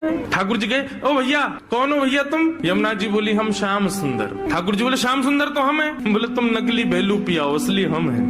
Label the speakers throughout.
Speaker 1: ठाकुर जी गए, ओ भैया कौन हो भैया तुम? यमुना जी बोली हम श्याम सुंदर। ठाकुर जी बोले श्याम सुंदर तो हम हैं। बोले तुम नकली भेलू पियाओ असली हम हैं।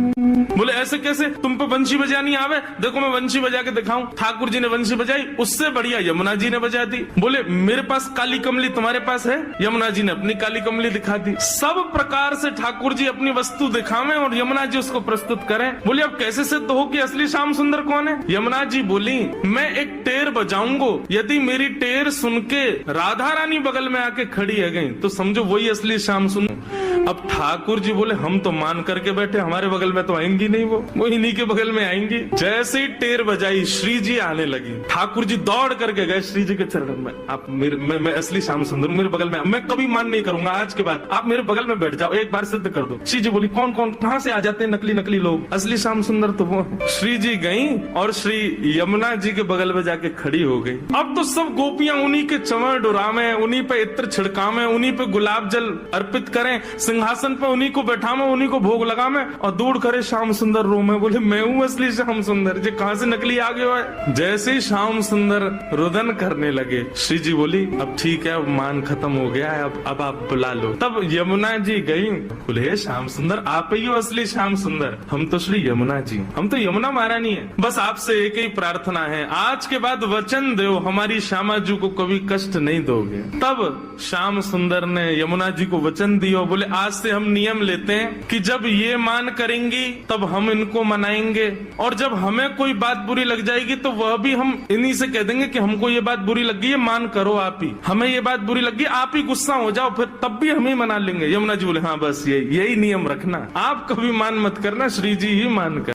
Speaker 1: बोले ऐसे कैसे, तुम पे बंशी बजानी आवे? देखो मैं बंशी बजा के दिखाऊं। ठाकुर जी ने बंशी बजाई, उससे बढ़िया यमुना जी ने बजा दी। बोले मेरे पास काली कमली तुम्हारे पास है? यमुना जी ने अपनी काली कमली दिखा दी। सब प्रकार से ठाकुर जी अपनी वस्तु दिखावें और यमुना जी उसको प्रस्तुत करें। बोले अब कैसे सिद्ध हो कि असली श्याम सुंदर कौन है? यमुना जी बोली मैं एक टेर बजाऊंगो, यदि मेरी टेर सुन के राधा रानी बगल में आके खड़ी है गई तो समझो वही असली श्याम सुंदर। अब ठाकुर जी बोले हम तो मान करके बैठे, हमारे बगल में तो आएंगी नहीं, वो इन्हीं के बगल में आएंगी। जैसे ही टेर बजाई श्री जी आने लगी, ठाकुर जी दौड़ करके गए श्री जी के चरणों में। आप मैं असली श्याम सुंदर मेरे बगल में, मैं कभी मान नहीं करूंगा, आज के बाद आप मेरे बगल में बैठ जाओ, एक बार सिद्ध कर दो। श्री जी बोली कौन कौन कहां से आ जाते हैं नकली नकली लोग, असली श्याम सुंदर तो वो। श्री जी गई और श्री यमुना जी के बगल में जाके खड़ी हो गई। अब तो सब गोपियां उन्हीं के चंवर डुरावे, उन्हीं पे इत्र छिड़कावे, उन्हीं पे गुलाब जल अर्पित करें, सिंहासन पे उन्हीं को बैठावे, उन्हीं को भोग लगावे और दूर करे श्याम सुंदर रो में। बोले मैं हूँ असली श्याम सुंदर जी, कहां से नकली आ गए हो? जैसे ही श्याम सुंदर रुदन करने लगे, श्री जी बोली अब ठीक है, अब मान खत्म हो गया है, अब आप बुला लो। तब यमुना जी गई, बोले श्याम सुंदर आप ही हो असली श्याम सुंदर? हम तो श्री यमुना जी, हम तो यमुना महारानी है, बस आपसे एक ही प्रार्थना है, आज के बाद वचन दो हमारी श्यामा जी को कभी कष्ट नहीं दोगे। तब श्याम सुंदर ने यमुना जी को वचन दिया, बोले आज से हम नियम लेते हैं कि जब ये मान करेंगी तब हम इनको मनाएंगे, और जब हमें कोई बात बुरी लग जाएगी तो वह भी हम इन्हीं से कह देंगे कि हमको ये बात बुरी लग गई है, मान करो आप ही, हमें ये बात बुरी लग गई, आप ही गुस्सा हो जाओ, फिर तब भी हम ही मना लेंगे। यमुना जी बोले हाँ बस यही नियम रखना, आप कभी मान मत करना, श्री जी ही मान कर